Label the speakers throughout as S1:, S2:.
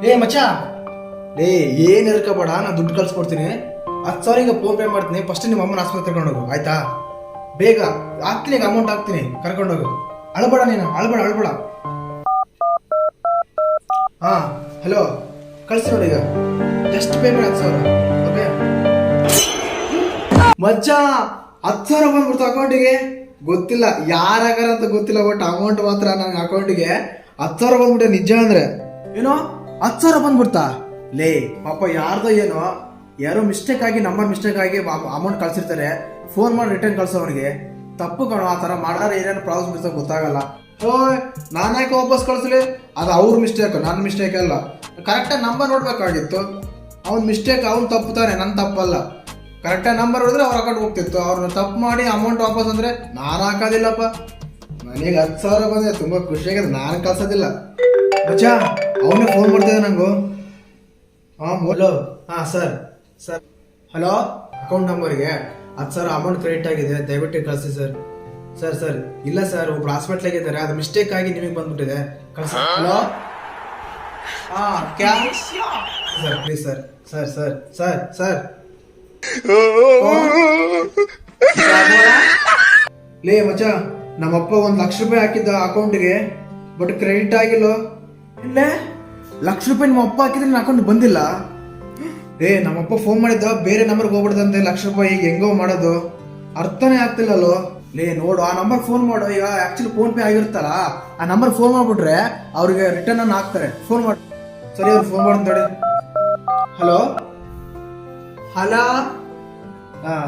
S1: ಏ ಮಚ್ಚ, ಲೇ ಏನ್ ಹೇಳ್ಕೋಬೇಡ, ನಾನು ದುಡ್ಡು ಕಳ್ಸ್ಕೊಡ್ತೀನಿ. 10,000 ಈಗ ಫೋನ್ ಪೇ ಮಾಡ್ತೀನಿ. ಫಸ್ಟ್ ನಿಮ್ಮ ಅಮ್ಮನ ಆಸ್ಪತ್ರೆ ಕರ್ಕೊಂಡೋಗು, ಆಯ್ತಾ? ಬೇಗ ಹಾಕ್ತೀನಿ, ಈಗ ಅಮೌಂಟ್ ಹಾಕ್ತೀನಿ, ಕರ್ಕೊಂಡೋಗು. ಅಳ್ಬೇಡ ನೀನು, ಅಳ್ಬೇಡ. ಹಾ ಹಲೋ, ಕಳ್ಸಿ ನೋಡಿ ಈಗ. Just payment 10,000. ಓಕೆ ಮಚ್ಚ, 10,000 ಬಂದ್ಬಿಡ್ತು ಅಕೌಂಟಿಗೆ. ಗೊತ್ತಿಲ್ಲ ಯಾರಾಗಾರ ಅಂತ ಗೊತ್ತಿಲ್ಲ, ಬಟ್ ಅಮೌಂಟ್ ಮಾತ್ರ ನನ್ನ ಅಕೌಂಟಿಗೆ 10,000 ಬಂದ್ಬಿಟ್ಟೆ. ನಿಜ ಅಂದ್ರೆ ಏನೋ 10,000 ಬಂದ್ಬಿಡ್ತಾ? ಲೇ ಪಾಪ ಯಾರ್ದೋ ಏನೋ ಯಾರೋ ಮಿಸ್ಟೇಕ್ ಆಗಿ ಅಮೌಂಟ್ ಕಳ್ಸಿರ್ತಾರೆ. ಫೋನ್ ಮಾಡಿ ರಿಟರ್ನ್ ಕಳ್ಸೋವನಿಗೆ ತಪ್ಪು ಕಣೋ. ಆ ಥರ ಮಾಡಾರ ಏನೇನು ಪ್ರಾಬ್ಲಮ್ ಇರ್ತೋ ಗೊತ್ತಾಗಲ್ಲ. ನಾನು ಯಾಕೆ ವಾಪಸ್ ಕಳಿಸ್ಲಿ? ಅದು ಅವ್ರ ಮಿಸ್ಟೇಕ್, ನನ್ನ ಮಿಸ್ಟೇಕ್ ಅಲ್ಲ. ಕರೆಕ್ಟಾಗಿ ನಂಬರ್ ನೋಡ್ಬೇಕಾಗಿತ್ತು. ಅವ್ನ ಮಿಸ್ಟೇಕ್, ಅವ್ನು ತಪ್ಪು ತಾನೆ, ನನ್ನ ತಪ್ಪಲ್ಲ. ಕರೆಕ್ಟಾಗಿ ನಂಬರ್ ಹೊಡೆದ್ರೆ ಅವ್ರ ಅಕೌಂಟ್ ಹೋಗ್ತಿತ್ತು. ಅವ್ರನ್ನ ತಪ್ಪು ಮಾಡಿ ಅಮೌಂಟ್ ವಾಪಸ್ ಅಂದರೆ ನಾನು ಹಾಕೋದಿಲ್ಲಪ್ಪ. ನನಗೆ 10,000 ಬಂದರೆ ತುಂಬ ಖುಷಿಯಾಗಿದೆ, ನಾನು ಕಳ್ಸೋದಿಲ್ಲ. ಮಚ್ಚಾ, ಅವನೇ ಫೋನ್ ಮಾಡ್ತಿದ್ದೆ ನಂಗು. ಹಲೋ. ಸರ್ ಹಲೋ, ಅಕೌಂಟ್ ನಂಬರ್ಗೆ 10,000 ಅಮೌಂಟ್ ಕ್ರೆಡಿಟ್ ಆಗಿದೆ, ದಯವಿಟ್ಟು ಕಳಿಸಿ ಸರ್. ಸರ್ ಇಲ್ಲ ಸರ್, ಒಬ್ರು ಹಾಸ್ಪಿಟ್ಲಾಗಿದ್ದಾರೆ, ಅದು ಮಿಸ್ಟೇಕ್ ಆಗಿ ನಿಮಗೆ ಬಂದ್ಬಿಟ್ಟಿದೆ, ಕಳಿಸಿ. ಹಲೋ ಕ್ಯಾ ಸರ್, ಪ್ಲೀಸ್ ಸರ್. ಲೇ ಮಚ್ಚ, ನಮ್ಮಪ್ಪ 1,00,000 ರೂಪಾಯಿ ಹಾಕಿದ್ದ ಅಕೌಂಟ್ಗೆ, ಬಟ್ ಕ್ರೆಡಿಟ್ ಆಗಿಲ್ಲ. ಇಲ್ಲೇ 1,00,000 ರೂಪಾಯಿ ನಿಮ್ಮ ಅಪ್ಪ ಹಾಕಿದ್ರೆ ನನ್ನ ಅಕೌಂಟ್ ಬಂದಿಲ್ಲ. ನಮ್ಮಪ್ಪ ಫೋನ್ ಮಾಡಿದ್ದ, ಬೇರೆ ನಂಬರ್ಗೆ ಹೋಗ್ಬಿಡ್ದಂತೆ 1,00,000 ರೂಪಾಯಿ. ಈಗ ಹೆಂಗೋ ಮಾಡೋದು ಅರ್ಥನೇ ಆಗ್ತಿಲ್ಲಲ್ಲೋ. ಲೇ ನೋಡು, ಆ ನಂಬರ್ ಫೋನ್ ಮಾಡು. ಈಗ ಆಕ್ಚುಲಿ ಫೋನ್ ಪೇ ಆಗಿರುತ್ತಲ್ಲ, ಆ ನಂಬರ್ ಫೋನ್ ಮಾಡ್ಬಿಟ್ರೆ ಅವ್ರಿಗೆ ರಿಟರ್ನ್ ಅನ್ನು ಹಾಕ್ತಾರೆ. ಫೋನ್ ಮಾಡಿ. ಸರಿ, ಅವ್ರು ಫೋನ್ ಮಾಡಿ. ಹಲೋ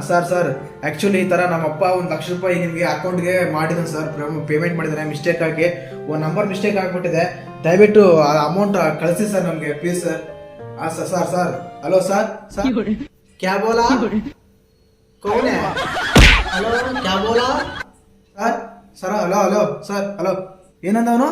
S1: ಸರ್ ಆಕ್ಚುಲಿ ಈ ಥರ ನಮ್ಮಪ್ಪ 1,00,000 ರೂಪಾಯಿ ನಿಮಗೆ ಅಕೌಂಟ್ಗೆ ಮಾಡಿದ್ದಾನೆ ಸರ್, ಪೇಮೆಂಟ್ ಮಾಡಿದ್ದಾನೆ ಮಿಸ್ಟೇಕ್ ಆಗಿ. ಒಂದು ನಂಬರ್ ಮಿಸ್ಟೇಕ್ ಆಗಿಬಿಟ್ಟಿದೆ, ದಯವಿಟ್ಟು ಆ ಅಮೌಂಟ್ ಕಳಿಸಿ ಸರ್ ನಮಗೆ, please sir. Sir hello sir ಕ್ಯಾ ಬೋಲಾ, ಕೌನ್ ಹೈ? ಹಲೋ ಕ್ಯಾ ಬೋಲಾ ಸರ್ ಹಲೋ ಸರ್, ಹಲೋ ಏನಂದವನು?